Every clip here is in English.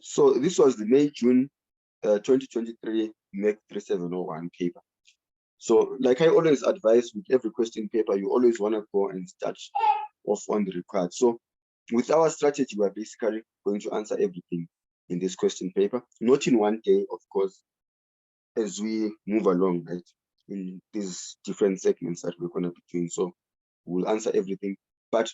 So this was the May-June 2023 MEC 3701 paper. So like I always advise with every question paper, you always want to go and start off on the required. So with our strategy, we're basically going to answer everything in this question paper, not in one day, of course, as we move along, right, in these different segments that we're going to be doing. So we'll answer everything. But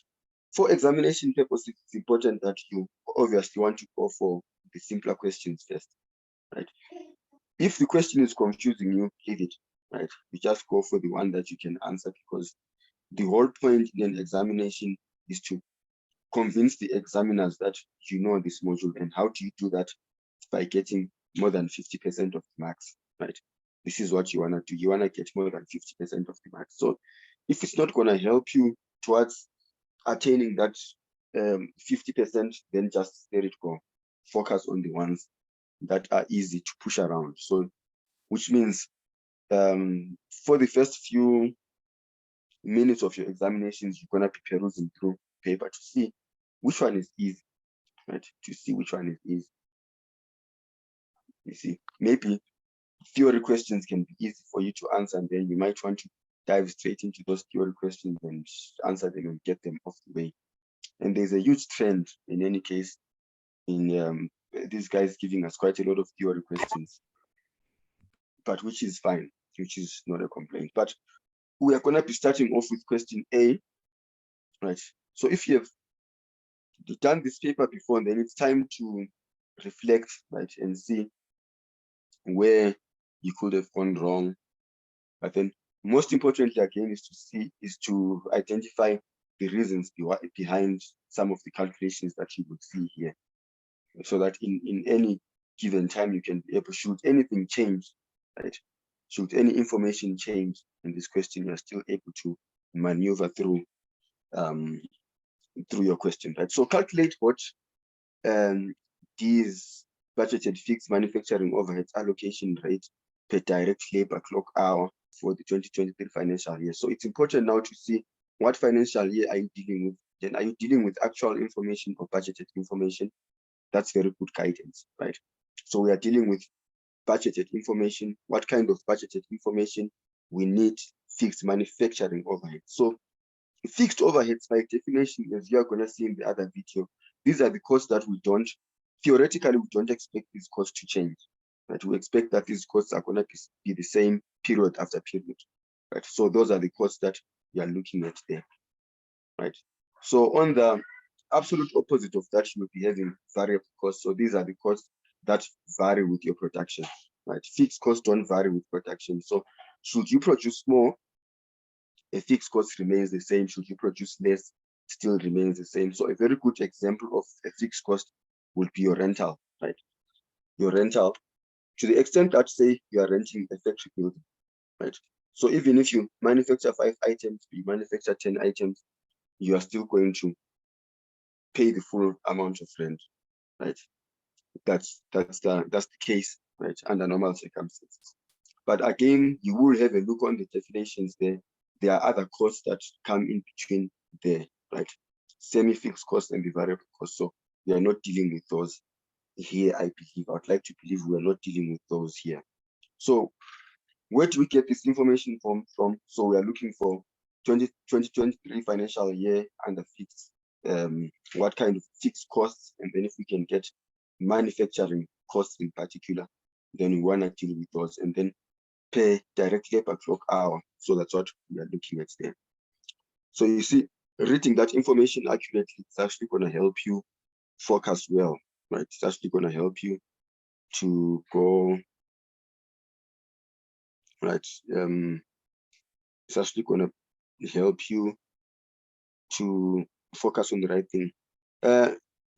for examination purposes, it's important that you obviously want to go for the simpler questions first, right? If the question is confusing you, leave it, right? You just go for the one that you can answer, because the whole point in an examination is to convince the examiners that you know this module. And how do you do that? By getting more than 50% of the marks, right? This is what you want to do. You want to get more than 50% of the marks. So if it's not going to help you towards attaining that 50%, then just let it go. Focus on the ones that are easy to push around. So which means for the first few minutes of your examinations, you're going to be perusing through paper to see which one is easy, right? To see which one is easy. You see, maybe theory questions can be easy for you to answer, and then you might want to dive straight into those theory questions and answer them and get them off the way. And there's a huge trend, in any case, in these guys giving us quite a lot of theory questions, but which is fine, which is not a complaint. But we are going to be starting off with question A, right? So if you have done this paper before, then it's time to reflect, right, and see where you could have gone wrong. But then most importantly, again, is to identify the reasons behind some of the calculations that you would see here, so that in any given time you can be able, should anything change, right? Should any information change in this question, you're still able to maneuver through your question, right? So calculate what these budgeted fixed manufacturing overheads allocation rate per direct labor clock hour for the 2023 financial year. So it's important now to see what financial year are you dealing with. Then are you dealing with actual information or budgeted information? That's very good guidance, right? So we are dealing with budgeted information. What kind of budgeted information? We need fixed manufacturing overhead. So fixed overheads, by definition, as you are going to see in the other video, these are the costs that we don't, theoretically, we don't expect these costs to change. Right? We expect that these costs are going to be the same period after period. Right? So those are the costs that we are looking at there. Right? So on the absolute opposite of that, you will be having variable costs. So these are the costs that vary with your production. Right? Fixed costs don't vary with production. So should you produce more, a fixed cost remains the same. Should you produce less, still remains the same. So a very good example of a fixed cost would be your rental, right? Your rental, to the extent that, say, you are renting a factory building, right? So even if you manufacture 5 items, you manufacture 10 items, you are still going to pay the full amount of rent, right? That's the case, right, under normal circumstances. But again, you will have a look on the definitions there. There are other costs that come in between there, right? Semi-fixed costs and the variable costs. So we are not dealing with those here, I believe. I would like to believe we are not dealing with those here. So where do we get this information from? So we are looking for 2023 financial year under fixed, what kind of fixed costs, and then if we can get manufacturing costs in particular, then we want to deal with those, and then per direct labor clock hour. So that's what we are looking at there. So you see, reading that information accurately, it's actually going to help you focus well, right? It's actually going to help you to go, right? It's actually going to help you to focus on the right thing.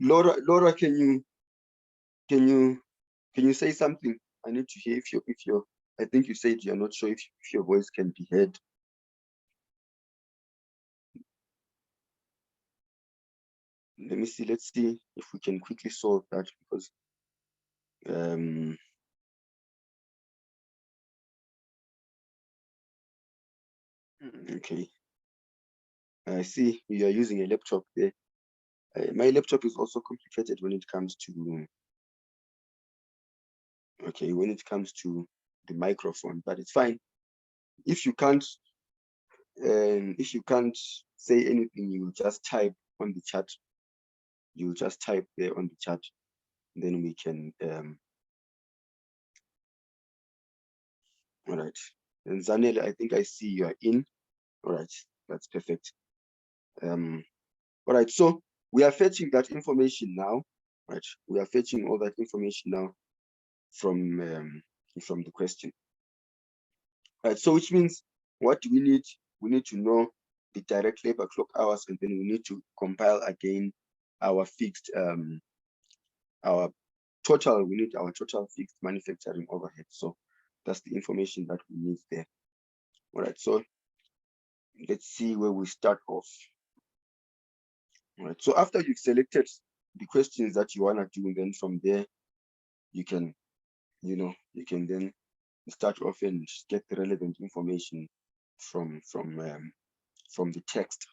Laura, can you say something? I need to hear if you're, I think you said you're not sure if your voice can be heard. Let me see. Let's see if we can quickly solve that, because okay. I see you are using a laptop there. My laptop is also complicated when it comes to okay, when it comes to the microphone, but it's fine. If you can't say anything, you just type on the chat. You just type there on the chat, then we can all right. And Zanele, I think I see you are in. All right, that's perfect. All right, so we are fetching that information now. Right, we are fetching all that information now from the question. Right, so which means what do we need? We need to know the direct labor clock hours, and then we need to compile again our fixed our total. We need our total fixed manufacturing overhead. So that's the information that we need there. All right, so let's see where we start off. All right, so after you've selected the questions that you want to do, then from there you can then start off and get the relevant information from the text.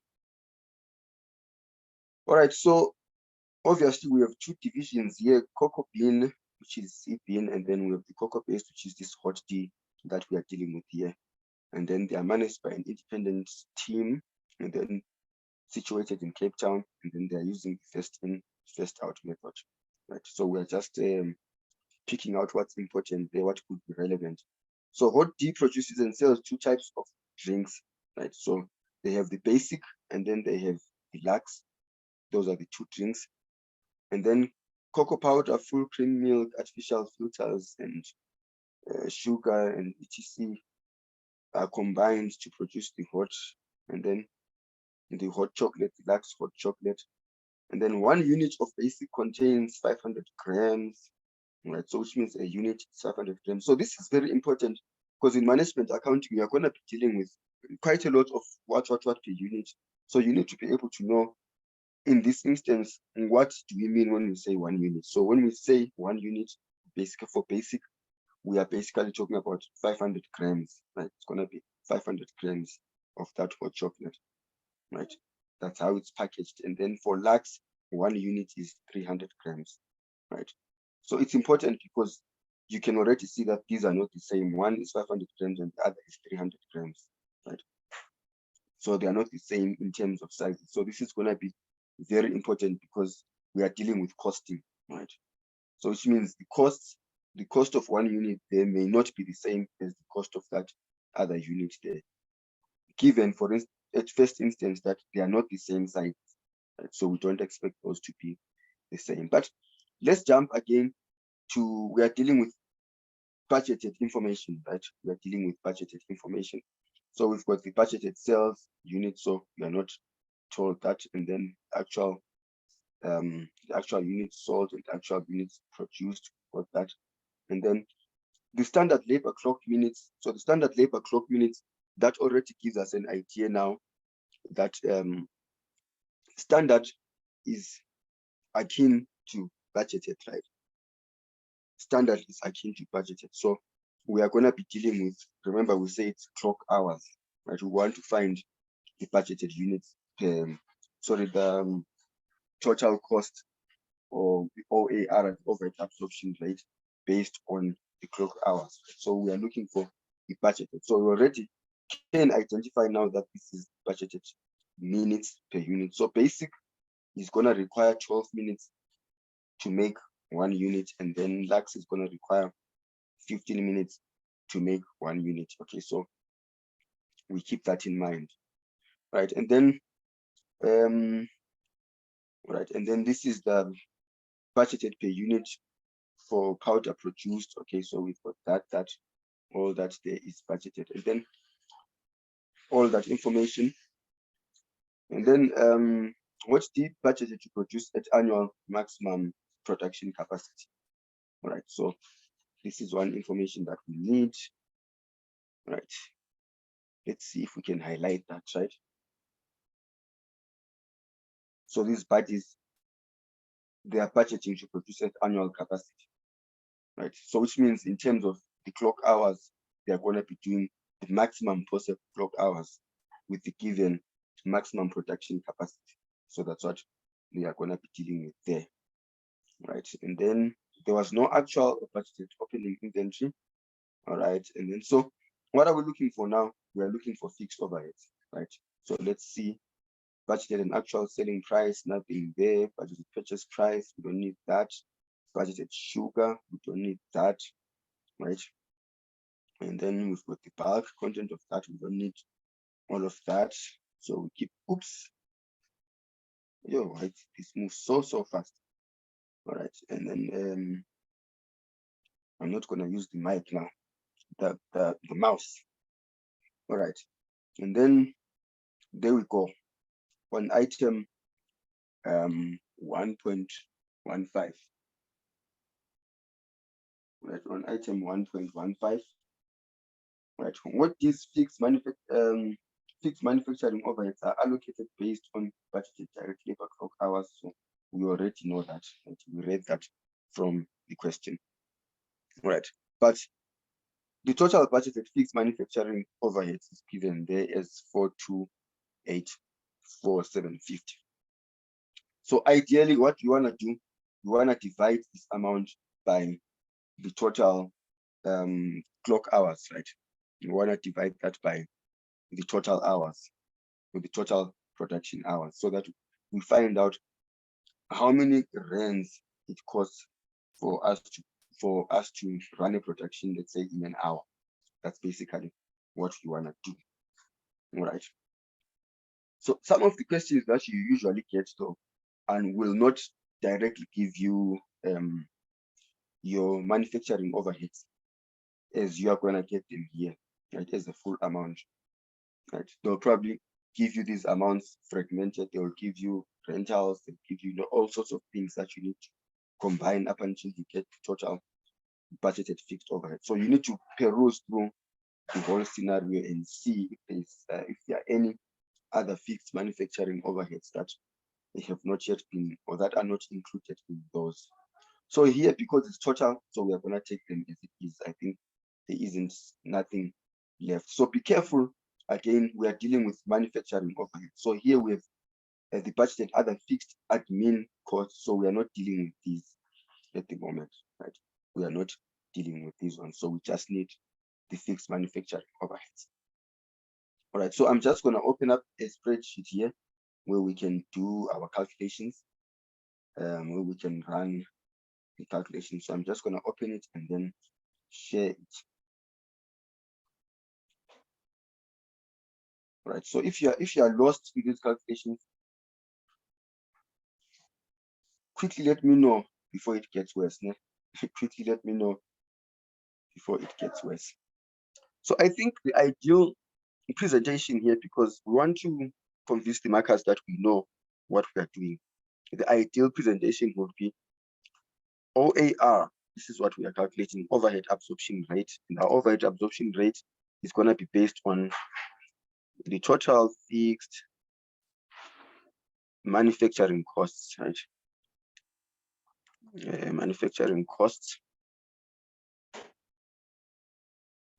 All right, so obviously we have two divisions here: cocoa bean, which is C bean, and then we have the cocoa paste, which is this hot tea that we are dealing with here. And then they are managed by an independent team, and then situated in Cape Town, and then they are using the first in, first out method. Right. So we are just picking out what's important there, what could be relevant. So hot tea produces and sells two types of drinks, right? So they have the basic, and then they have deluxe. Those are the two drinks. And then cocoa powder, full cream milk, artificial filters, and sugar and etc. are combined to produce the hot, and then the hot chocolate, deluxe hot chocolate. And then 1 unit of basic contains 500 grams, right? So which means a unit is 500 grams. So this is very important because in management accounting, you're going to be dealing with quite a lot of what per unit. So you need to be able to know, in this instance, what do we mean when we say 1 unit? So when we say 1 unit, basically for basic, we are basically talking about 500 grams, right? It's going to be 500 grams of that hot chocolate, right? That's how it's packaged. And then for lax, 1 unit is 300 grams, right? So it's important because you can already see that these are not the same. One is 500 grams and the other is 300 grams, right? So they are not the same in terms of sizes. So this is going to be very important because we are dealing with costing, right? So which means the cost of 1 unit there may not be the same as the cost of that other unit there. Given, for instance, at first instance, that they are not the same size, right? So we don't expect those to be the same. But let's jump again to, we are dealing with budgeted information, right? We are dealing with budgeted information. So we've got the budgeted sales unit, so we are not told that, and then the actual units sold and actual units produced, got that. And then the standard labor clock units. So the standard labor clock units, that already gives us an idea now that standard is akin to budgeted, right? Standard is akin to budgeted. So we are going to be dealing with, remember we say it's clock hours, right? We want to find the budgeted units, the total cost, or the OAR, overhead absorption rate, based on the clock hours. So we are looking for the budgeted. So we already can identify now that this is budgeted minutes per unit. So basic is going to require 12 minutes to make 1 unit, and then lax is going to require 15 minutes to make 1 unit. Okay, so we keep that in mind, right? And then this is the budgeted per unit for powder produced. Okay, so we've got that all that there is budgeted, and then all that information. And then what's the budgeted to produce at annual maximum production capacity? All right, so this is one information that we need. Right, let's see if we can highlight that, right? So these budgets, they are budgeting to produce at annual capacity, right? So which means in terms of the clock hours, they are going to be doing the maximum possible clock hours with the given maximum production capacity. So that's what we are going to be dealing with there, right? And then there was no actual budgeted opening inventory. All right, and then so what are we looking for now? We are looking for fixed overheads, right? So let's see, budgeted and actual selling price, nothing there. Budgeted purchase price, we don't need that. Budgeted sugar, we don't need that, right? And then we've got the bulk content of that, we don't need all of that. So we keep, oops, yo, right, this moves so fast. All right, and then I'm not gonna use the mic now, the mouse. All right, and then there we go on item 1.15. Right, on item 1.15. Right, what these fixed manufacturing overheads are allocated based on budgeted direct labor clock hours. So we already know that, right? We read that from the question. Right, but the total budgeted fixed manufacturing overheads is given there as 428,450. So ideally, what you want to do, you want to divide this amount by the total clock hours, right? You want to divide that by the total hours, or the total production hours, so that we find out how many rands it costs for us to run a production, let's say in an hour. That's basically what you want to do. All right. So some of the questions that you usually get though, and will not directly give you your manufacturing overheads, as you are going to get them here, right, as a full amount, right? They'll probably give you these amounts fragmented. They will give you rentals, they'll give you all sorts of things that you need to combine up until you get total budgeted fixed overhead. So you need to peruse through the whole scenario and see if there are any other fixed manufacturing overheads that they have not yet been, or that are not included in those. So here, because it's total, so we are going to take them as it is. I think there isn't nothing left. So be careful. Again, we are dealing with manufacturing overhead. So here we have the budgeted other fixed admin costs. So we are not dealing with these at the moment, right? We are not dealing with these ones. So we just need the fixed manufacturing overheads. All right, so I'm just going to open up a spreadsheet here where we can do our calculations, where we can run the calculation. So I'm just going to open it and then share it. All right, so if you are lost in these calculations, quickly let me know before it gets worse. Ne? Quickly let me know before it gets worse. So I think the ideal presentation here, because we want to convince the markers that we know what we are doing, the ideal presentation would be OAR. This is what we are calculating, overhead absorption rate. And our overhead absorption rate is going to be based on the total fixed manufacturing costs, right? Manufacturing costs.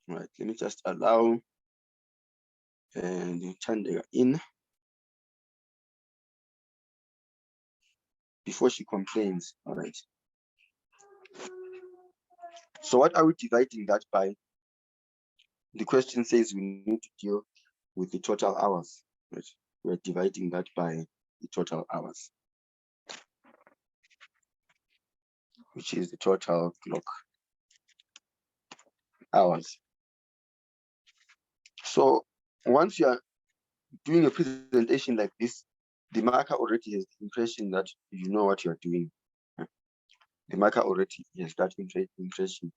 Right, let me just allow and turn her in before she complains. All right. So what are we dividing that by? The question says we need to deal with the total hours, right? We're dividing that by the total hours, which is the total clock hours. So once you are doing a presentation like this, the marker already has the impression that you know what you're doing. The marker already has that impression.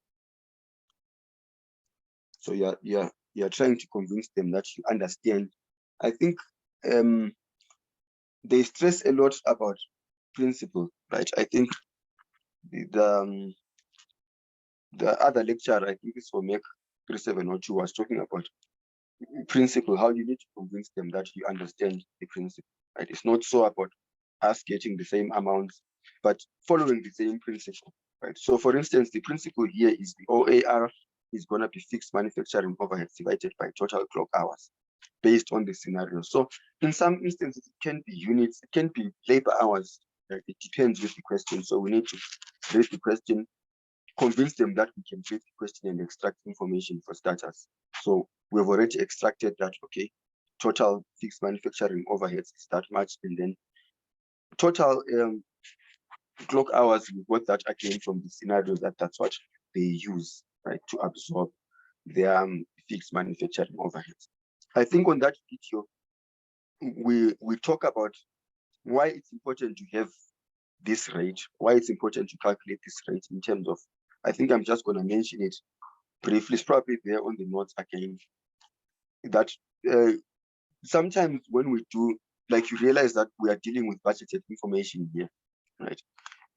So you're trying to convince them that you understand. I think they stress a lot about principle, right? I think the other lecturer, I think it's for MEC 3702, was talking about principle, how you need to convince them that you understand the principle, right? It's not so about us getting the same amounts, but following the same principle, right? So for instance, the principle here is the OAR is going to be fixed manufacturing overheads divided by total clock hours based on the scenario. So in some instances, it can be units, it can be labor hours. Right? It depends with the question. So we need to raise the question convince them that we can create a question and extract information for starters. So we've already extracted that, okay, total fixed manufacturing overheads is that much, and then total clock hours, we got that again from the scenario that's what they use, right, to absorb their fixed manufacturing overheads. I think on that video, we talk about why it's important to have this rate, why it's important to calculate this rate in terms of, I think I'm just going to mention it briefly, it's probably there on the notes again, that sometimes when we do, like, you realize that we are dealing with budgeted information here, right?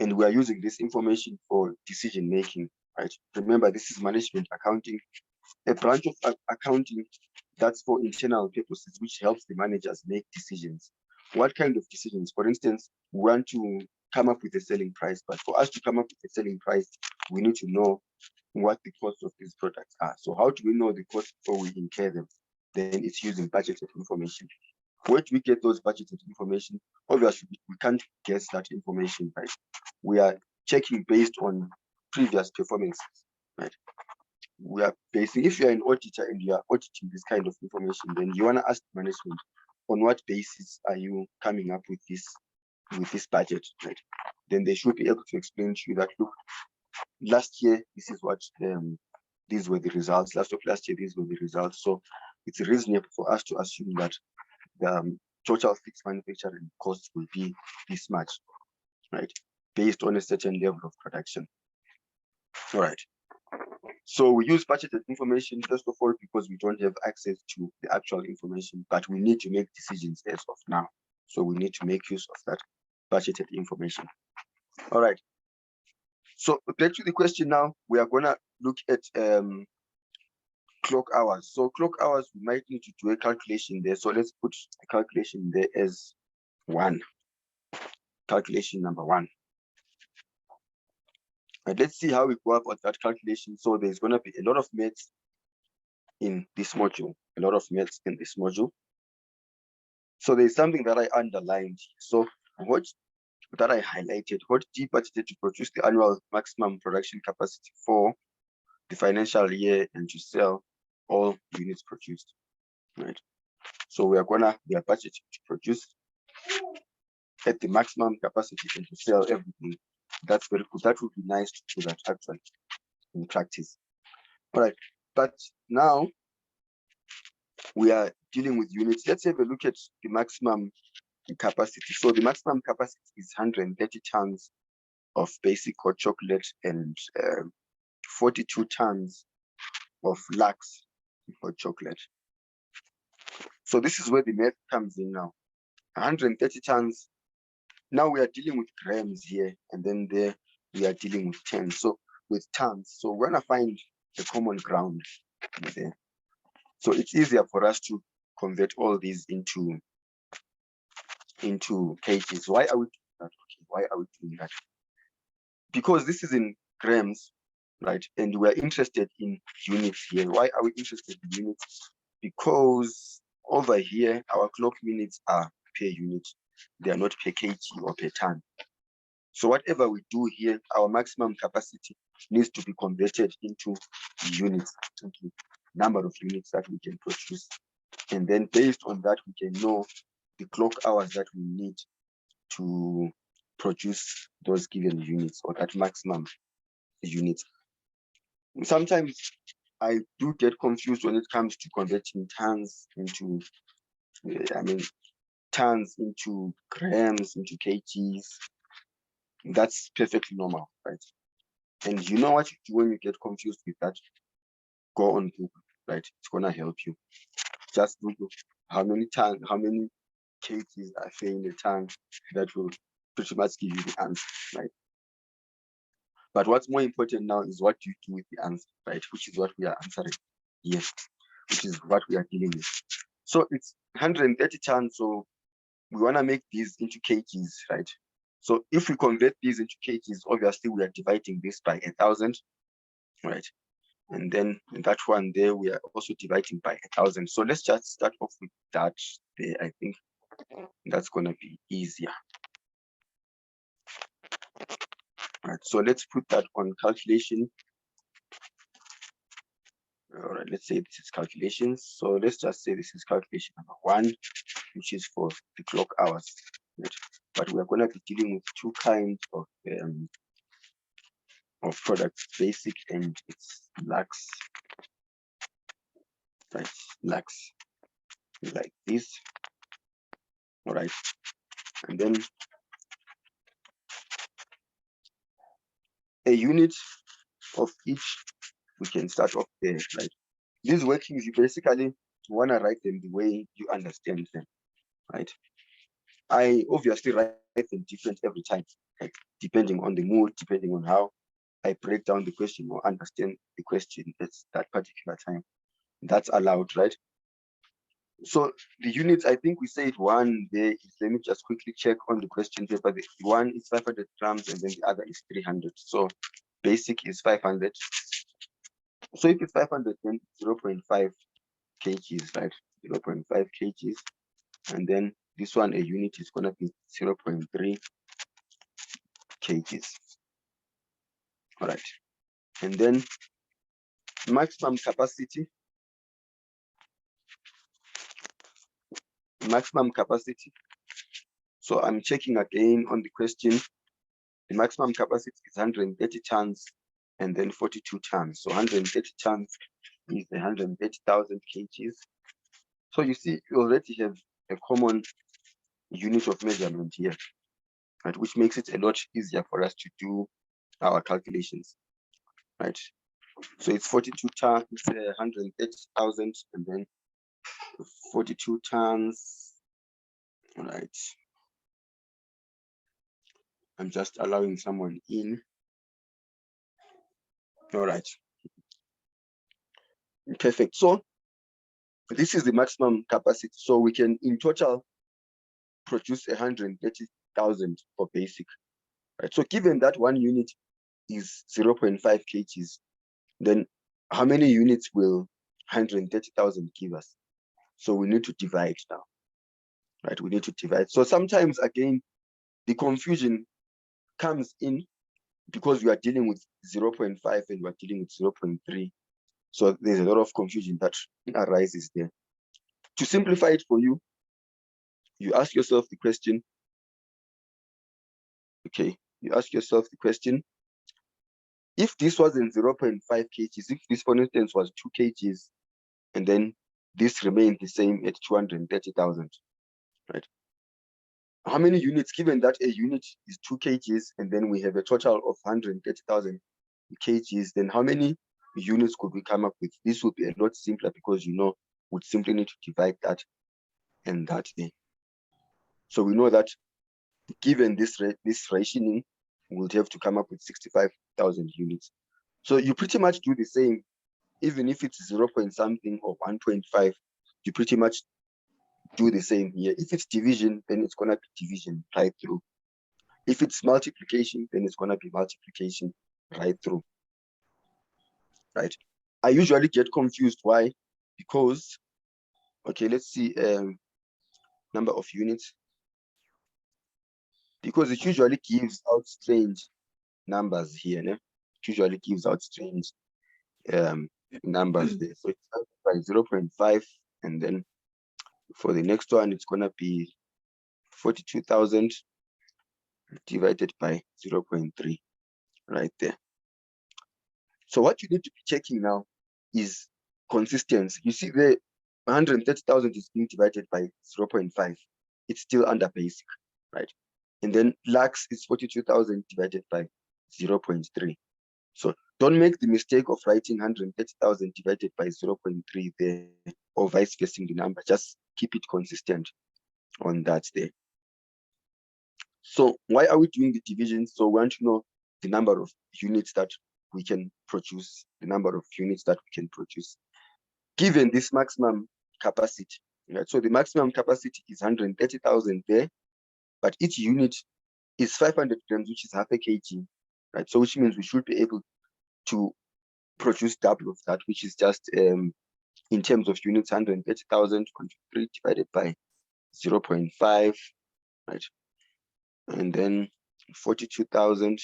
And we are using this information for decision making, right? Remember, this is management accounting, a branch of accounting that's for internal purposes, which helps the managers make decisions. What kind of decisions? For instance, we want to come up with a selling price, but for us to come up with a selling price, we need to know what the cost of these products are. So how do we know the cost before we incur them? Then it's using budgeted information. Where do we get those budgeted information? Obviously, we can't guess that information, right? We are checking based on previous performances, right? We are basing, if you're an auditor and you are auditing this kind of information, then you want to ask management, on what basis are you coming up with this budget, right? Then they should be able to explain to you that, look, last year, this is what these were the results. Last year, these were the results. So it's reasonable for us to assume that the total fixed manufacturing costs will be this much, right? Based on a certain level of production. All right. So we use budgeted information, first of all, because we don't have access to the actual information, but we need to make decisions as of now. So we need to make use of that budgeted information. All right. So back to the question now, we are going to look at clock hours. So clock hours, we might need to do a calculation there. So let's put the calculation there as 1. Calculation number 1. And let's see how we go about that calculation. So there's going to be a lot of maths in this module, So there's something that I underlined. So what that I highlighted, what D budgeted to produce the annual maximum production capacity for the financial year and to sell all units produced, right? So we are budgeted to produce at the maximum capacity and to sell everything. That's very good. That would be nice to do that actually in practice. All right, but now we are dealing with units. Let's have a look at the maximum capacity. So the maximum capacity is 130 tons of basic hot chocolate and 42 tons of Lux hot chocolate. So this is where the math comes in now. 130 tons. Now we are dealing with grams here, and then there we are dealing with tons. So with tons, so we're gonna find the common ground there. So it's easier for us to convert all these into kgs. Why are we doing that? Okay, why are we doing that? Because this is in grams, right? And we're interested in units here. Why are we interested in units? Because over here, our clock minutes are per unit. They are not per kg or per ton. So whatever we do here, our maximum capacity needs to be converted into units, into number of units that we can produce. And then based on that, we can know the clock hours that we need to produce those given units or that maximum units. Sometimes I do get confused when it comes to converting tons into, tons into grams, into kgs. That's perfectly normal, right? And you know what you do when you get confused with that? Go on Google, right? It's gonna help you. Just Google how many kgs are in a ton. That will pretty much give you the answer, right? But what's more important now is what you do with the answer, right? Which is what we are answering here, which is what we are dealing with. So it's 130 tons. So we want to make these into kgs, right? So if we convert these into kgs, obviously we are dividing this by 1,000, right? And then in that one there, we are also dividing by 1,000. So let's just start off with that there. I think that's going to be easier. Right, so let's put that on calculation. All right, let's say this is calculations. So let's just say this is calculation number 1, which is for the clock hours. Right? But we're going to be dealing with 2 kinds of products, basic and it's lux. Right, lux like this. All right, and then a unit of each. We can start off there. Right, these workings you basically want to write them the way you understand them. Right, I obviously write them different every time, like depending on the mood, depending on how I break down the question or understand the question at that particular time. That's allowed, right? So the units, I think we said 1 there is, let me just quickly check on the question paper. The 1 is 500 grams and then the other is 300. So basic is 500. So if it's 500, then 0.5 kgs, right? 0.5 kgs. And then this one, a unit is going to be 0.3 kgs. All right. And then maximum capacity. So I'm checking again on the question. The maximum capacity is 130 tons and then 42 tons. So 130 tons is 130,000 kgs. So you see, you already have a common unit of measurement here, right, which makes it a lot easier for us to do our calculations, right? So it's 42 tons, 130,000, and then 42 tons, right? I'm just allowing someone in. All right. Perfect. So this is the maximum capacity. So we can in total produce 130,000 for basic. Right. So given that 1 unit is 0.5 kgs, then how many units will 130,000 give us? So we need to divide now. Right. We need to divide. So sometimes again, the confusion comes in because we are dealing with 0.5 and we are dealing with 0.3. So there's a lot of confusion that arises there. To simplify it for you, you ask yourself the question, okay, you ask yourself the question, if this wasn't 0.5 kgs, if this, for instance, was 2 kgs, and then this remained the same at 230,000, right? How many units, given that a unit is 2 kgs, and then we have a total of 130,000 kgs, then how many units could we come up with? This would be a lot simpler because, you know, we'd simply need to divide that and that there. So we know that given this rationing, we'll have to come up with 65,000 units. So you pretty much do the same, even if it's 0 point something or 1.5, you pretty much do the same here. If it's division, then it's going to be division right through. If it's multiplication, then it's going to be multiplication right through, right? I usually get confused. Why? Because, okay, let's see, number of units. Because it usually gives out strange numbers here, né? It usually gives out strange numbers there. So it's by 0.5, and then for the next one, it's going to be 42,000 divided by 0.3 right there. So what you need to be checking now is consistency. You see the 130,000 is being divided by 0.5. It's still under basic, right? And then lux is 42,000 divided by 0.3. So don't make the mistake of writing 130,000 divided by 0.3 there, or vice versa the number. Just keep it consistent on that there. So why are we doing the division? So we want to know the number of units that we can produce, given this maximum capacity. Right? So the maximum capacity is 130,000 there, but each unit is 500 grams, which is half a kg, right? So which means we should be able to produce double of that, which is just in terms of units, 130,000 divided by 0.5, right? And then 42,000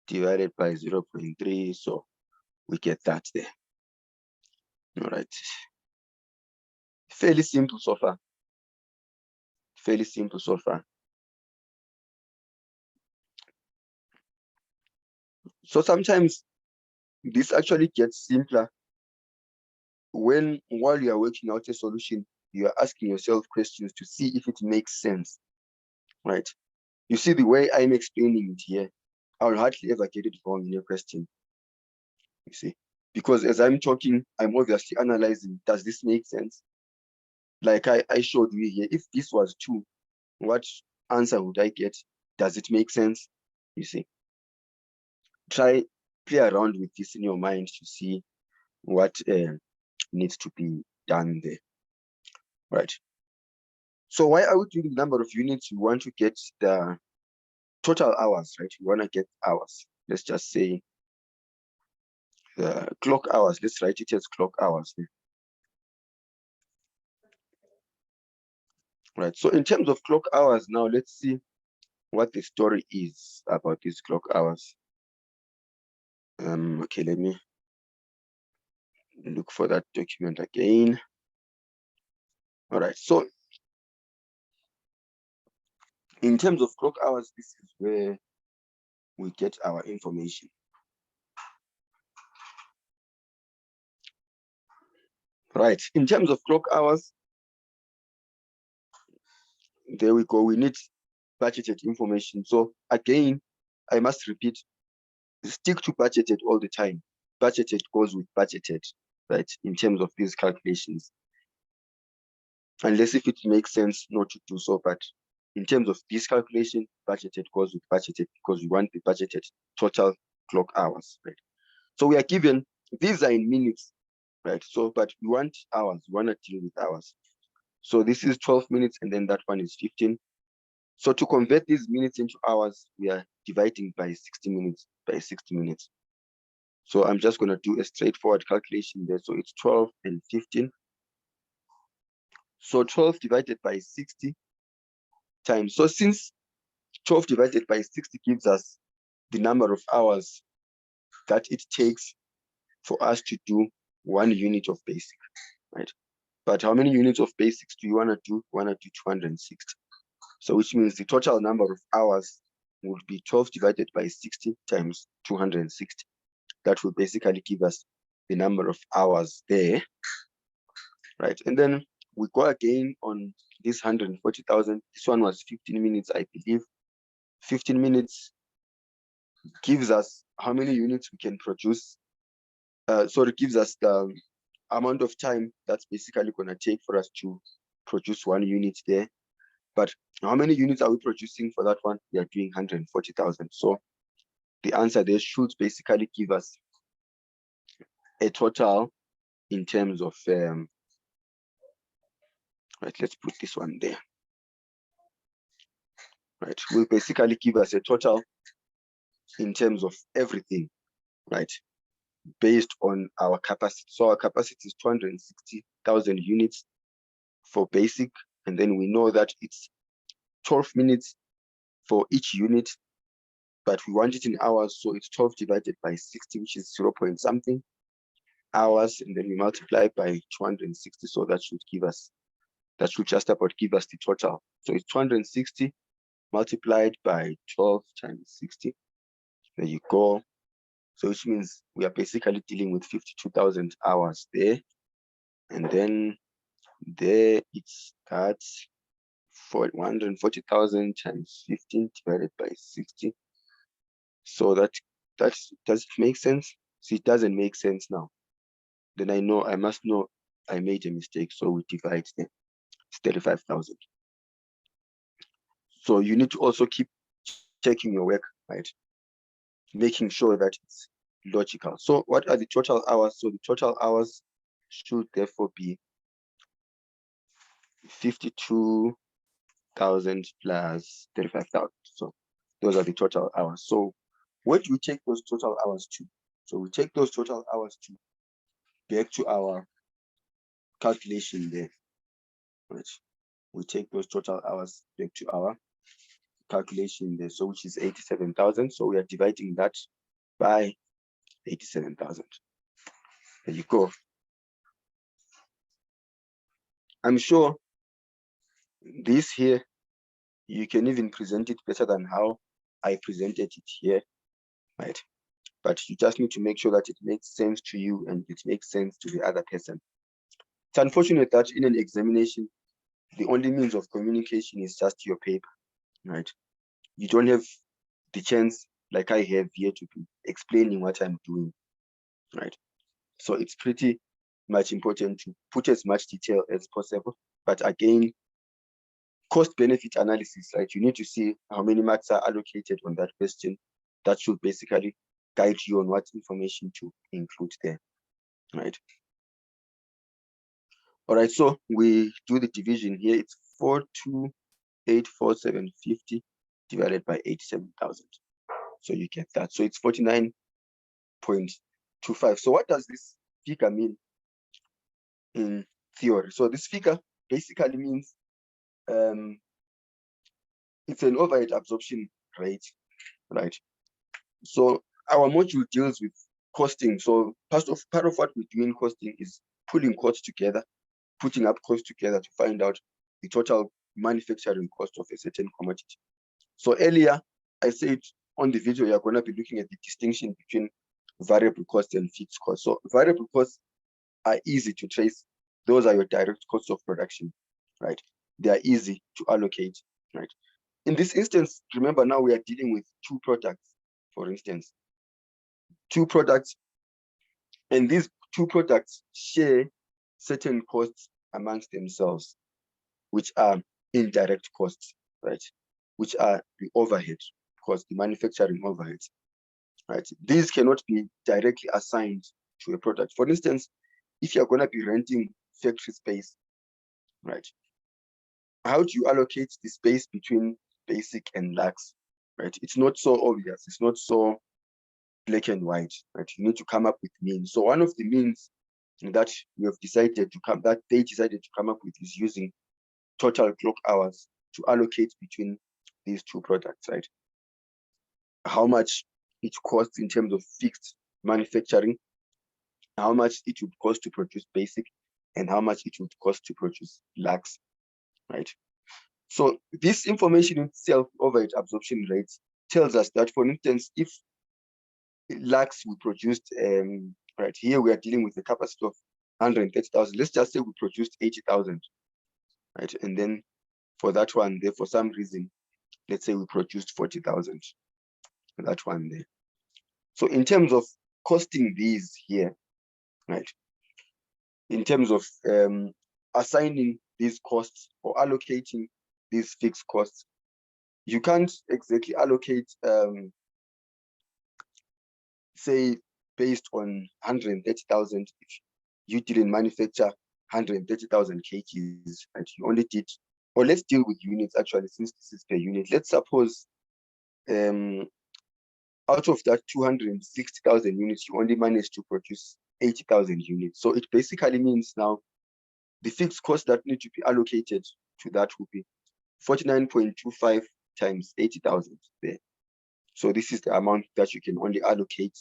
divided by 0.3. So we get that there. All right. Fairly simple so far. Fairly simple so far. So sometimes this actually gets simpler when, while you are working out a solution, you are asking yourself questions to see if it makes sense, right? You see, the way I'm explaining it here, I'll hardly ever get it wrong in a question, you see, because as I'm talking, I'm obviously analyzing, does this make sense? Like I showed you here, if this was 2, what answer would I get? Does it make sense? You see, try play around with this in your mind to see what needs to be done there, right? So why are we doing the number of units? We want to get the total hours, right? We want to get hours. Let's just say the clock hours. Let's write it as clock hours. Right. So in terms of clock hours, now let's see what the story is about these clock hours. Okay, let me look for that document again. All right. So in terms of clock hours, this is where we get our information. Right. In terms of clock hours, there we go. We need budgeted information. So again, I must repeat, stick to budgeted all the time. Budgeted goes with budgeted, right? In terms of these calculations. Unless if it makes sense not to do so, but in terms of this calculation, budgeted goes with budgeted because we want the budgeted total clock hours, right? So we are given, these are in minutes, right? So, but we want hours, we want to deal with hours. So this is 12 minutes and then that one is 15. So to convert these minutes into hours, we are dividing by 60 minutes, by 60 minutes. So I'm just going to do a straightforward calculation there. So it's 12 and 15. So 12 divided by 60 times. So since 12 divided by 60 gives us the number of hours that it takes for us to do 1 unit of basic, right? But how many units of basics do you want to do? We want to do 260. So which means the total number of hours would be 12 divided by 60 times 260. That will basically give us the number of hours there, right? And then we go again on this 140,000. This one was 15 minutes, I believe. 15 minutes gives us how many units we can produce. So it gives us the amount of time that's basically going to take for us to produce 1 unit there. But how many units are we producing for that one? We are doing 140,000. So the answer there should basically give us a total in terms of, right, let's put this one there. Right, will basically give us a total in terms of everything, right, based on our capacity. So our capacity is 260,000 units for basic, and then we know that it's 12 minutes for each unit, but we want it in hours, so it's 12 divided by 60, which is 0 point something hours, and then we multiply by 260, so that should give us, that should just about give us the total. So it's 260 multiplied by 12 times 60. There you go. So which means we are basically dealing with 52,000 hours there. And then there it's that for 140,000 times 15 divided by 60. So that does it make sense? See, it doesn't make sense now. Then I must know I made a mistake. So we divide there. It's 35,000. So you need to also keep checking your work, right? Making sure that it's logical. So what are the total hours? So the total hours should therefore be 52,000 plus 35,000. So those are the total hours. So where do we take those total hours to? So we take those total hours to back to our calculation there. Right. We take those total hours back to our calculation there, so which is 87,000. So we are dividing that by 87,000. There you go. I'm sure this here, you can even present it better than how I presented it here, right? But you just need to make sure that it makes sense to you and it makes sense to the other person. It's unfortunate that in an examination, the only means of communication is just your paper, right? You don't have the chance, like I have here, to be explaining what I'm doing, right? So it's pretty much important to put as much detail as possible. But again, cost benefit analysis, right? You need to see how many marks are allocated on that question. That should basically guide you on what information to include there, right? All right, so we do the division here. It's 4284750 divided by 87,000. So you get that. So it's 49.25. So what does this figure mean in theory? So this figure basically means it's an overhead absorption rate, right? So our module deals with costing. So part of what we do in costing is pulling costs together, putting up costs together to find out the total manufacturing cost of a certain commodity. So earlier, I said on the video, you're going to be looking at the distinction between variable cost and fixed cost. So variable costs are easy to trace. Those are your direct costs of production, right? They are easy to allocate, right? In this instance, remember now we are dealing with two products, for instance, two products, and these two products share certain costs amongst themselves, which are indirect costs, right? Which are the overhead costs, the manufacturing overheads, right? These cannot be directly assigned to a product. For instance, if you're going to be renting factory space, right? How do you allocate the space between basic and lax, right? It's not so obvious. It's not so black and white, right? You need to come up with means. So one of the means that we have decided to come, that they decided to come up with, is using total clock hours to allocate between these two products, right? How much it costs in terms of fixed manufacturing, how much it would cost to produce basic, and how much it would cost to produce lax, right? So this information itself, overhead absorption rates, tells us that, for instance, if lax we produced, right here we are dealing with a capacity of 130,000. Let's just say we produced 80,000, right? And then for that one there, for some reason, let's say we produced 40,000, that one there. So in terms of costing these here, right? In terms of assigning these costs or allocating these fixed costs, you can't exactly allocate, say, based on 130,000 if you didn't manufacture 130,000 kgs, and you only did, or let's deal with units actually, since this is per unit. Let's suppose out of that 260,000 units, you only managed to produce 80,000 units. So it basically means now the fixed costs that need to be allocated to that will be 49.25 times 80,000 there. So this is the amount that you can only allocate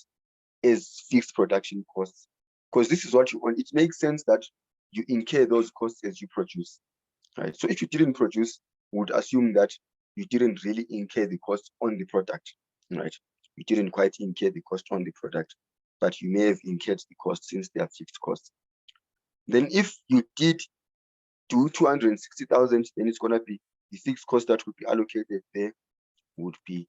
as fixed production costs, because this is what you want. It makes sense that you incur those costs as you produce, right? So if you didn't produce, we would assume that you didn't really incur the cost on the product, right? You didn't quite incur the cost on the product, but you may have incurred the cost since they are fixed costs. Then if you did do 260,000, then it's going to be the fixed cost that would be allocated there would be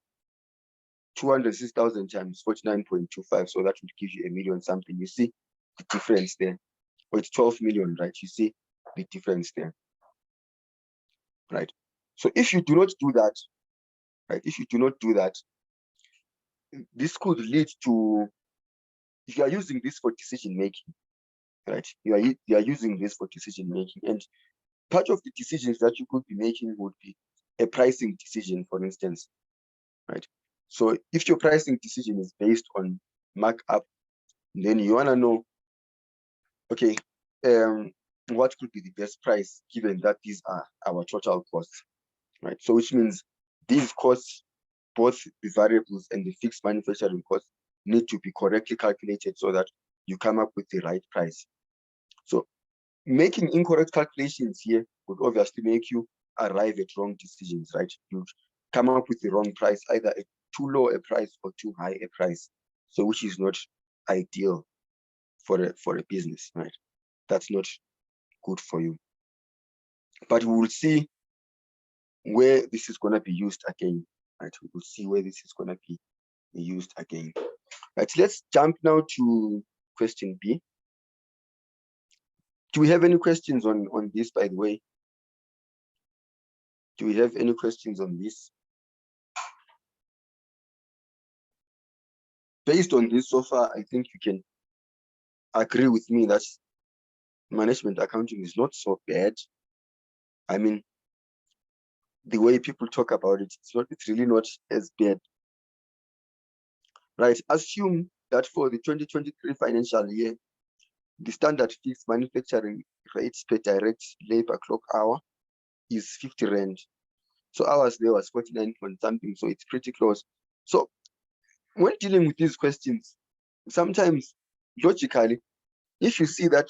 206,000 times 49.25. So that would give you 1 million something. You see the difference there. Or it's 12 million, right? You see the difference there, right? So if you do not do that, right? If you do not do that, this could lead to, if you are using this for decision making, right? You are using this for decision making, and part of the decisions that you could be making would be a pricing decision, for instance, right? So if your pricing decision is based on markup, then you want to know, okay, what could be the best price given that these are our total costs, right? So which means these costs, both the variables and the fixed manufacturing costs, need to be correctly calculated so that you come up with the right price. So making incorrect calculations here would obviously make you arrive at wrong decisions, right? You come up with the wrong price, either a too low a price or too high a price. So which is not ideal for a business, right? That's not good for you. But we will see where this is going to be used again, right? We will see where this is going to be used again. Right, let's jump now to question B. Do we have any questions on this, by the way? Do we have any questions on this? Based on this so far, I think you can agree with me that management accounting is not so bad. I mean, the way people talk about it, it's really not as bad. Right, assume that for the 2023 financial year, the standard fixed manufacturing rates per direct labor clock hour is 50 Rand. So ours there was 49 point something, so it's pretty close. So when dealing with these questions, sometimes logically, if you see that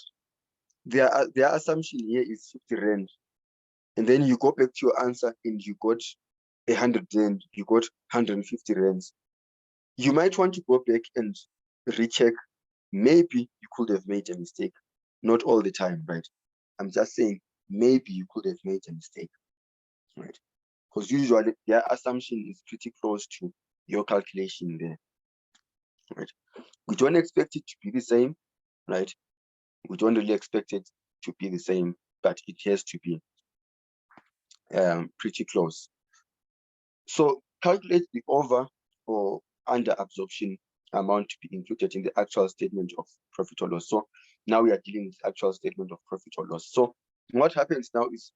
their assumption here is 50 Rand, and then you go back to your answer and you got 100 Rand, you got 150 Rands, you might want to go back and recheck. Maybe you could have made a mistake. Not all the time, right? I'm just saying maybe you could have made a mistake, right? Because usually their assumption is pretty close to your calculation there, right? We don't expect it to be the same, right? We don't really expect it to be the same, but it has to be pretty close. So calculate the over or under absorption amount to be included in the actual statement of profit or loss. So now we are dealing with the actual statement of profit or loss. So what happens now is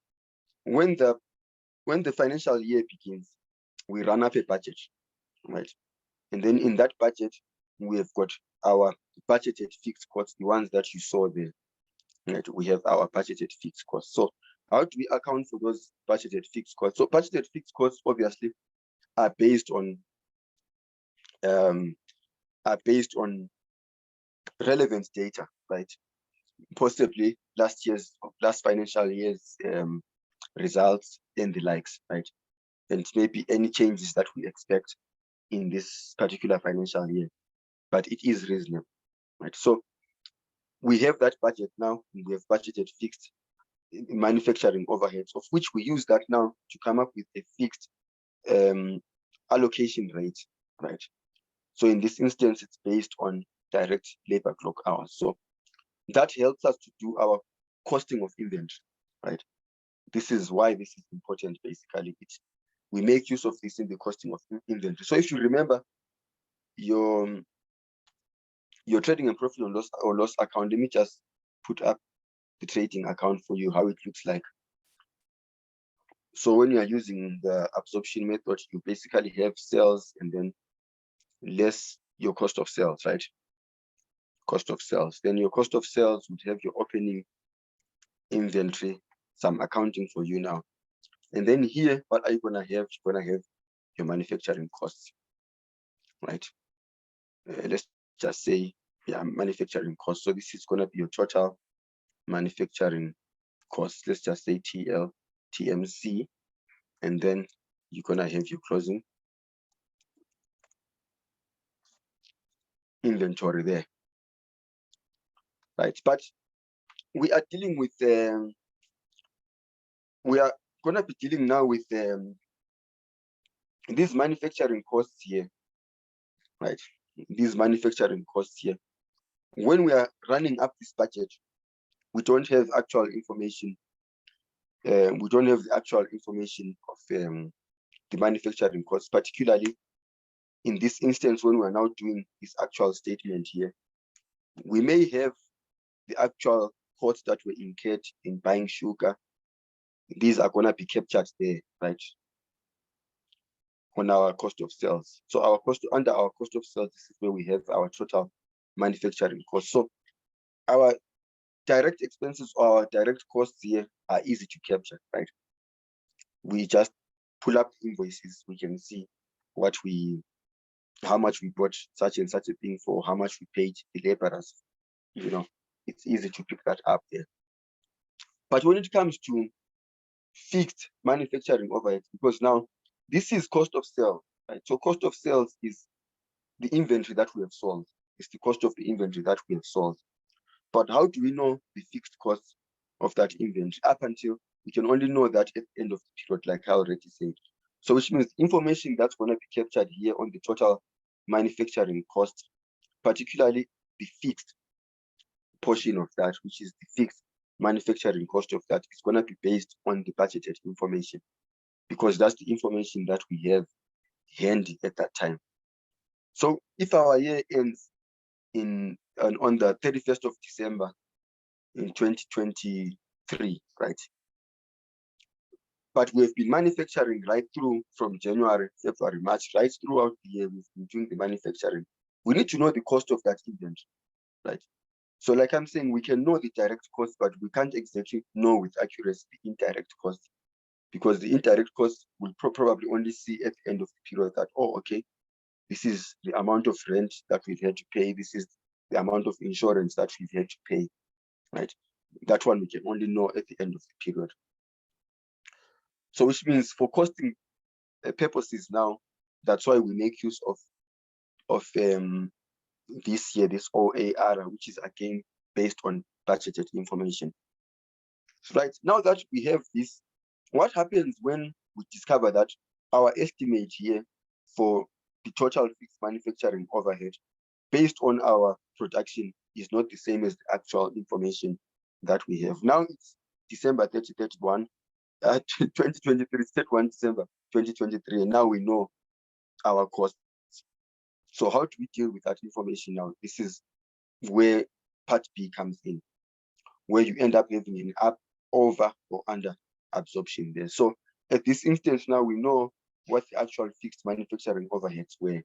when the financial year begins, we run up a budget, right? And then in that budget, we have got our budgeted fixed costs, the ones that you saw there, right? We have our budgeted fixed costs. So how do we account for those budgeted fixed costs? So budgeted fixed costs obviously are based on relevant data, right? Possibly last financial year's results and the likes, right? And maybe any changes that we expect in this particular financial year, but it is reasonable, right? So we have that budget now, and we have budgeted fixed manufacturing overheads, of which we use that now to come up with a fixed allocation rate, right? So in this instance, it's based on direct labor clock hours. So that helps us to do our costing of inventory, right? This is why this is important, basically. We make use of this in the costing of inventory. So if you remember your trading and profit or loss account, let me just put up the trading account for you, how it looks like. So when you are using the absorption method, you basically have sales and then less your cost of sales, right? Cost of sales. Then your cost of sales would have your opening inventory, some accounting for you now. And then here, what are you gonna have? You're gonna have your manufacturing costs, right? Let's just say, yeah, manufacturing costs. So this is gonna be your total manufacturing costs. Let's just say TMC, and then you're gonna have your closing inventory there, right? But we are dealing with we are gonna be dealing now with these manufacturing costs here, right? These manufacturing costs here. When we are running up this budget, we don't have actual information. We don't have the actual information of the manufacturing costs, particularly in this instance when we're now doing this actual statement here. We may have the actual costs that were incurred in buying sugar. These are going to be captured there, right, on our cost of sales. So under our cost of sales, this is where we have our total manufacturing costs. So our direct expenses or our direct costs here are easy to capture, right? We just pull up invoices, we can see what we how much we bought such and such a thing for, how much we paid the laborers. You know, it's easy to pick that up there. But when it comes to fixed manufacturing overheads, because now this is cost of sale, right? So cost of sales is the inventory that we have sold. It's the cost of the inventory that we have sold. But how do we know the fixed cost of that inventory? Up until we can only know that at the end of the period, like I already said. So which means information that's going to be captured here on the total manufacturing cost, particularly the fixed portion of that, which is the fixed manufacturing cost of that, is going to be based on the budgeted information, because that's the information that we have handy at that time. So if our year ends on the 31st of December in 2023, right? But we've been manufacturing right through from January, February, March, right throughout the year, we've been doing the manufacturing. We need to know the cost of that inventory, right? So like I'm saying, we can know the direct cost, but we can't exactly know with accuracy the indirect cost, because the indirect cost will probably only see at the end of the period that, oh, okay, this is the amount of rent that we've had to pay. This is the amount of insurance that we've had to pay, right? That one we can only know at the end of the period. So which means for costing purposes now, that's why we make use of this here, this OAR, which is again based on budgeted information. Right, now that we have this, what happens when we discover that our estimate here for the total fixed manufacturing overhead based on our production is not the same as the actual information that we have? Now it's December 31, 2023, 31 December 2023, and now we know our costs. So how do we deal with that information now? This is where part B comes in, where you end up having an up, over, or under absorption there. So at this instance now, we know what the actual fixed manufacturing overheads were.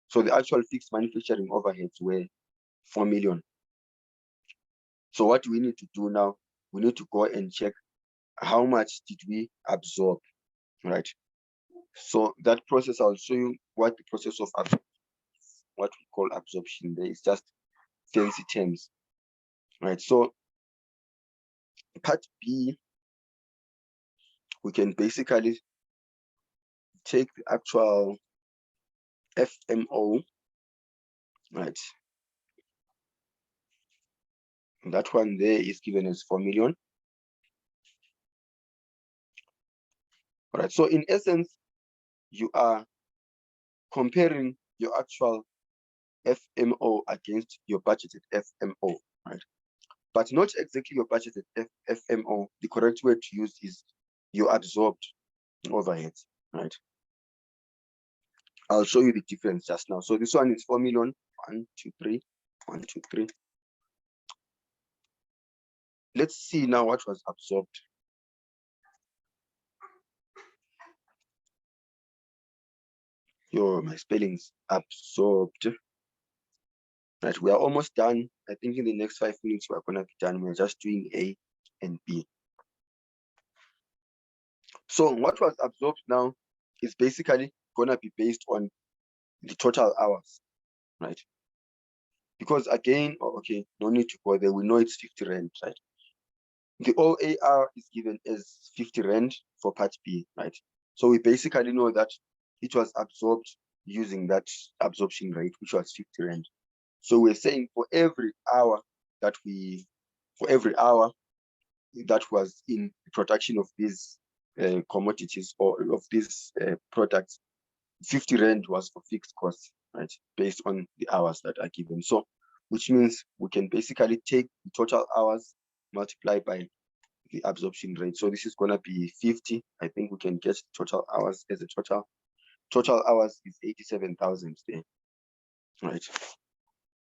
So the actual fixed manufacturing overheads were 4 million. So what we need to do now, we need to go and check how much did we absorb, right? So that process, I'll show you what the process of absorption, what we call absorption there. It's just fancy terms, right? So part B, we can basically take the actual FMO, right? And that one there is given as 4 million. All right, so in essence, you are comparing your actual FMO against your budgeted FMO, right? But not exactly your budgeted FMO. The correct word to use is your absorbed overheads, right? I'll show you the difference just now. So this one is 4 million. 1, 2, 3. 1, 2, 3. Let's see now what was absorbed. My spellings, absorbed. Right, we are almost done. I think in the next 5 minutes we're gonna be done. We're just doing A and B. So what was absorbed now is basically gonna be based on the total hours, right? Because again, okay, no need to go there. We know it's 50 rand, right? The OAR is given as 50 rand for part B, right? So we basically know that it was absorbed using that absorption rate, which was 50 rand. So we're saying for every hour that was in the production of these commodities or of these products, 50 rand was for fixed costs, right? Based on the hours that are given. So, which means we can basically take the total hours, multiply by the absorption rate. So this is gonna be 50. I think we can get total hours as a total. Total hours is 87,000 there, right?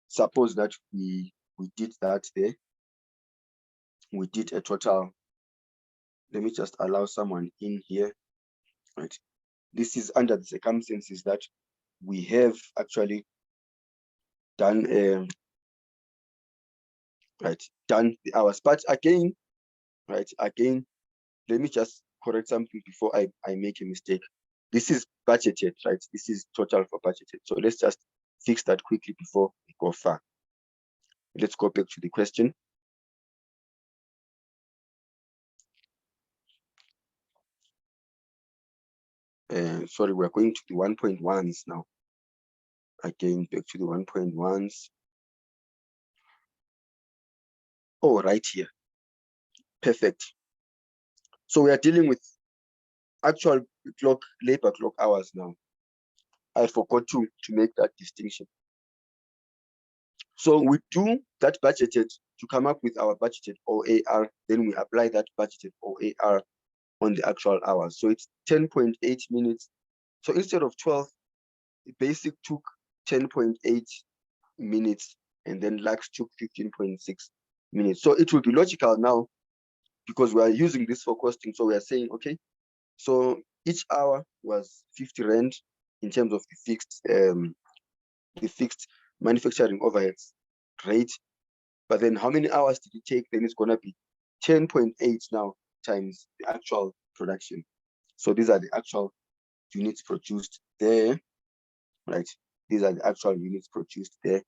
Suppose that we did that there. We did a total. Let me just allow someone in here, right? This is under the circumstances that we have actually done done the hours. But again, right, again, let me just correct something before I make a mistake. This is budgeted, right? This is total for budgeted. So let's just fix that quickly before we go far. Let's go back to the question. Sorry, we're going to the 1.1s now. Again, back to the 1.1s. Oh, right here. Perfect. So we are dealing with actual labor clock hours now. I forgot to make that distinction. So we do that budgeted to come up with our budgeted OAR, then we apply that budgeted OAR on the actual hours. So it's 10.8 minutes. So instead of 12, the basic took 10.8 minutes, and then Lux took 15.6 minutes. So it will be logical now, because we are using this for costing. So we are saying, okay, so each hour was 50 Rand in terms of the fixed manufacturing overheads rate. But then how many hours did it take? Then it's gonna be 10.8 now times the actual production. So these are the actual units produced there, right? These are the actual units produced there.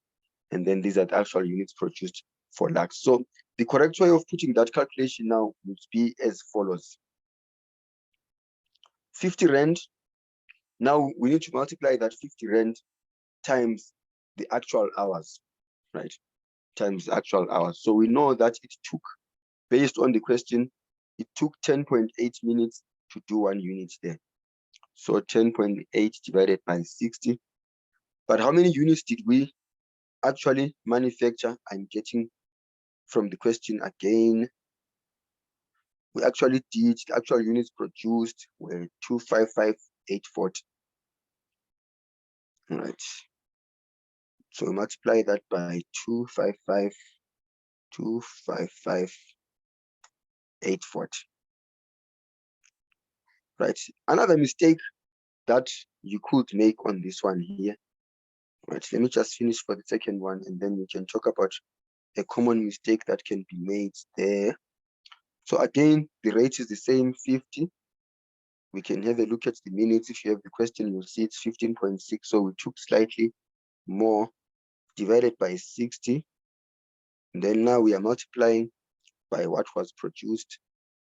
And then these are the actual units produced for Lux. So the correct way of putting that calculation now would be as follows. 50 Rand. Now we need to multiply that 50 Rand times the actual hours, right? Times the actual hours. So we know that it took, based on the question, it took 10.8 minutes to do 1 unit there. So 10.8 divided by 60. But how many units did we actually manufacture? I'm getting from the question again. We actually did, the actual units produced were 255,840. All right. So we multiply that by 255,840. Right. Another mistake that you could make on this one here. Right. Let me just finish for the second one, and then we can talk about a common mistake that can be made there. So again, the rate is the same, 50. We can have a look at the minutes. If you have the question, you'll see it's 15.6. So we took slightly more, divided by 60. And then now we are multiplying by what was produced.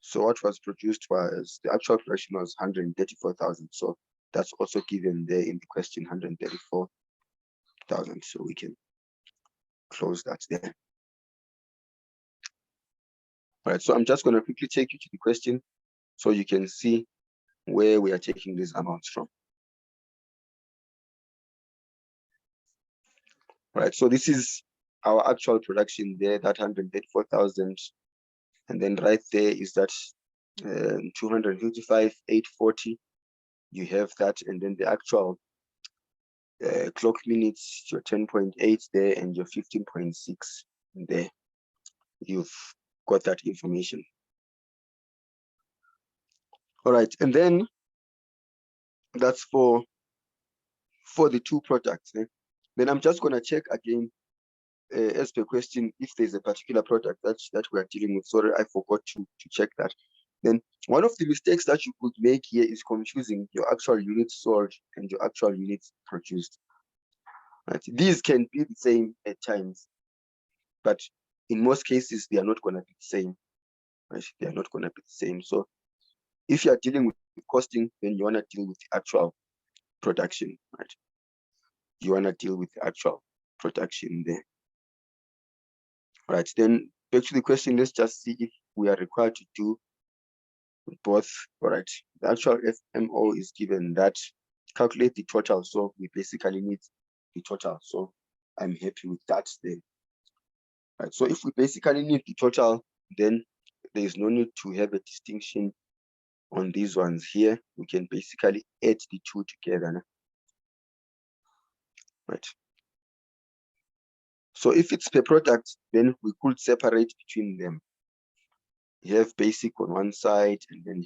So what was produced was, the actual production was 134,000. So that's also given there in the question, 134,000. So we can close that there. All right, so I'm just going to quickly take you to the question so you can see where we are taking these amounts from. All right, so this is our actual production there, that 134,000. And then right there is that 255,840. You have that, and then the actual clock minutes, your 10.8 there and your 15.6 there. You've got that information. All right, and then that's for the two products. Then I'm just going to check again, as per question, if there's a particular product that we are dealing with. Sorry, I forgot to check that. Then one of the mistakes that you could make here is confusing your actual units sold and your actual units produced. Right? These can be the same at times, but in most cases, they are not going to be the same. Right? They are not going to be the same. So if you are dealing with costing, then you want to deal with the actual production, right? You want to deal with the actual production there. Right, then back to the question, let's just see if we are required to do both. All right, the actual FMO is given that, calculate the total. So we basically need the total. So I'm happy with that there. Right, so if we basically need the total, then there is no need to have a distinction on these ones here. We can basically add the two together. Right. So if it's per product, then we could separate between them. You have basic on one side, and then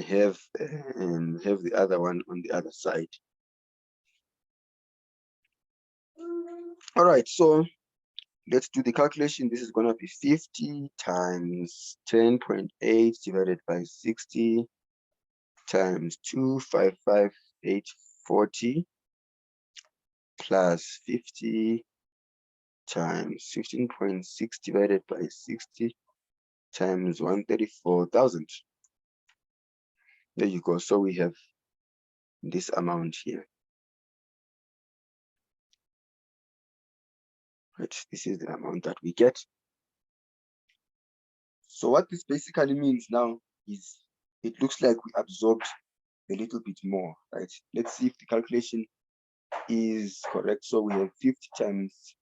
have the other one on the other side. All right, so let's do the calculation. This is going to be 50 times 10.8 divided by 60 times 255,840 plus 50 times 15.6 divided by 60 times 134,000. There you go. So we have this amount here. Right, this is the amount that we get. So what this basically means now is it looks like we absorbed a little bit more, right? Let's see if the calculation is correct. So we have 50 times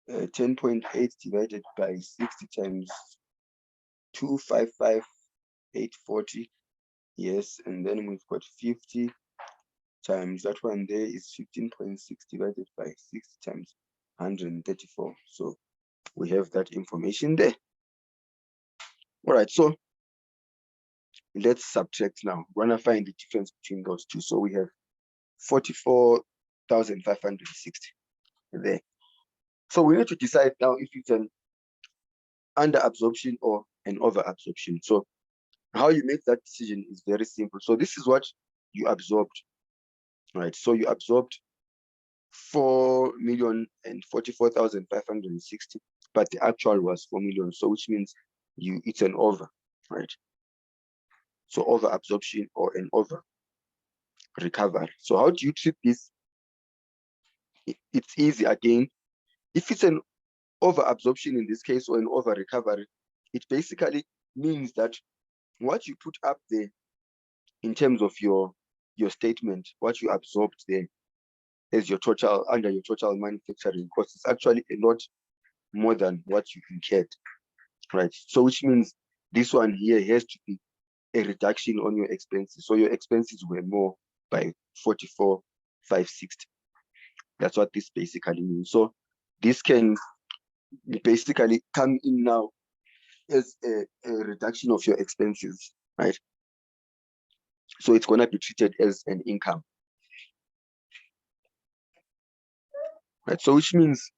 10.8 divided by 60 times 255,840. Yes, and then we've got 50 times that one there is 15.6 divided by 60 times 134. So we have that information there. All right, so let's subtract now. We're gonna find the difference between those two. So we have 44,560 there. So we need to decide now if it's an under absorption or an over absorption. So how you make that decision is very simple. So this is what you absorbed, right? So you absorbed 4,044,560, but the actual was 4 million. So which means it's an over, right? So over absorption or an over recovery. So how do you treat this? It's easy again. If it's an over absorption in this case or an over recovery, it basically means that what you put up there in terms of your statement, what you absorbed there as your total under your total manufacturing cost is actually a lot more than what you incurred, right? So which means this one here has to be a reduction on your expenses. So your expenses were more by 44,560. That's what this basically means. So this can basically come in now as a reduction of your expenses, right? So it's going to be treated as an income, right? So which means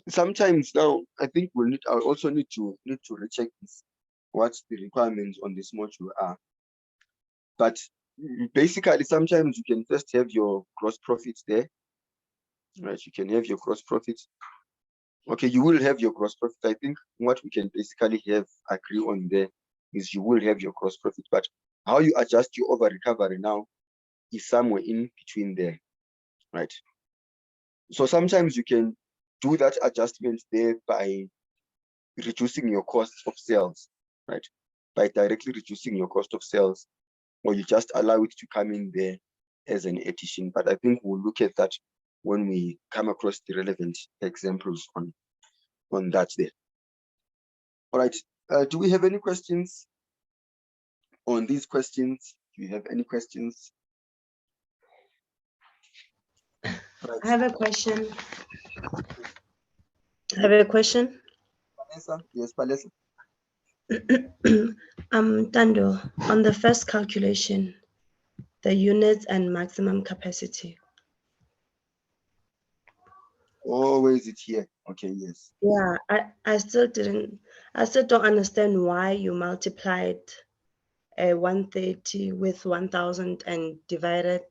sometimes now I think I also need to recheck this, what the requirements on this module are. But basically, sometimes you can first have your gross profits there, right? You can have your gross profits. Okay, you will have your gross profit. I think what we can basically agree on there is you will have your gross profit, but how you adjust your over recovery now is somewhere in between there, right? So sometimes you can do that adjustment there by reducing your cost of sales, right? By directly reducing your cost of sales, or you just allow it to come in there as an addition. But I think we'll look at that when we come across the relevant examples on that there. All right, do we have any questions on these questions? Do you have any questions? Right. I have a question. Palesa? Yes, Palesa. Tando, on the first calculation, the units and maximum capacity. Oh, where is it here? Okay, yes. Yeah, I still don't understand why you multiplied 130 with 1,000 and divided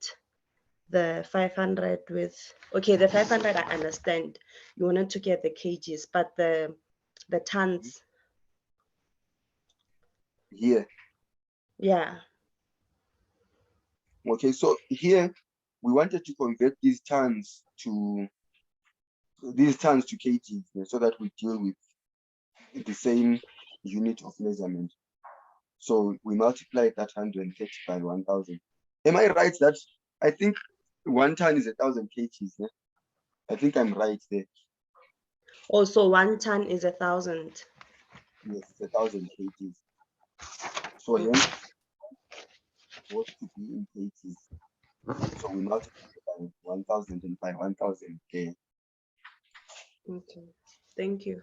the 500 with, okay, the 500 I understand. You wanted to get the kgs, but the tons. Here. Yeah. Okay, so here we wanted to convert these tons to kgs so that we deal with the same unit of measurement. So we multiplied that 130 by 1,000. Am I right that I think 1 ton is 1,000 kgs? Yeah? I think I'm right there. Also, 1 ton is 1,000. Yes, it's 1,000 kgs. So hence, what to be in kgs? So we multiply by 1,000 and by 1,000 k. Okay, thank you.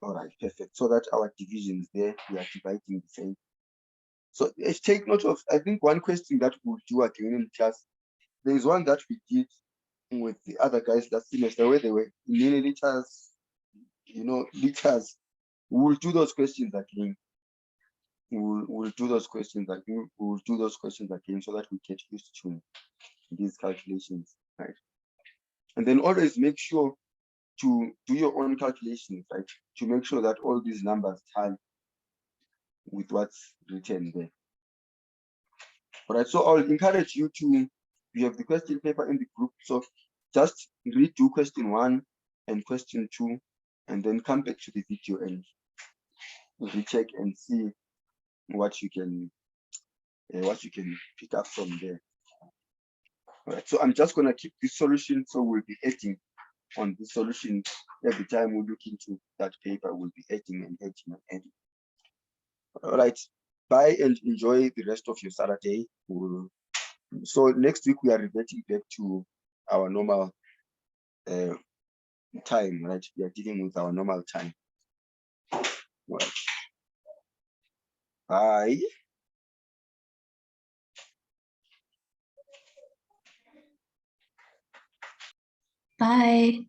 All right, perfect. So that our divisions there, we are dividing the same. So let's take note of, I think one question that we'll do again in class, there is one that we did with the other guys last semester where they were in milliliters, liters. We'll do those questions again. We'll do those questions again. We'll do those questions again so that we get used to these calculations, right? And then always make sure to do your own calculations, right? To make sure that all these numbers tally with what's written there. All right, so I'll encourage you to, you have the question paper in the group, so just redo question 1 and question 2, and then come back to the video and recheck and see what you can pick up from there. All right, so I'm just gonna keep this solution, so we'll be adding on the solution every time we look into that paper. We'll be adding and adding and adding. All right, bye and enjoy the rest of your Saturday. So next week we are reverting back to our normal time, right? We are dealing with our normal time. Right. Bye. Bye.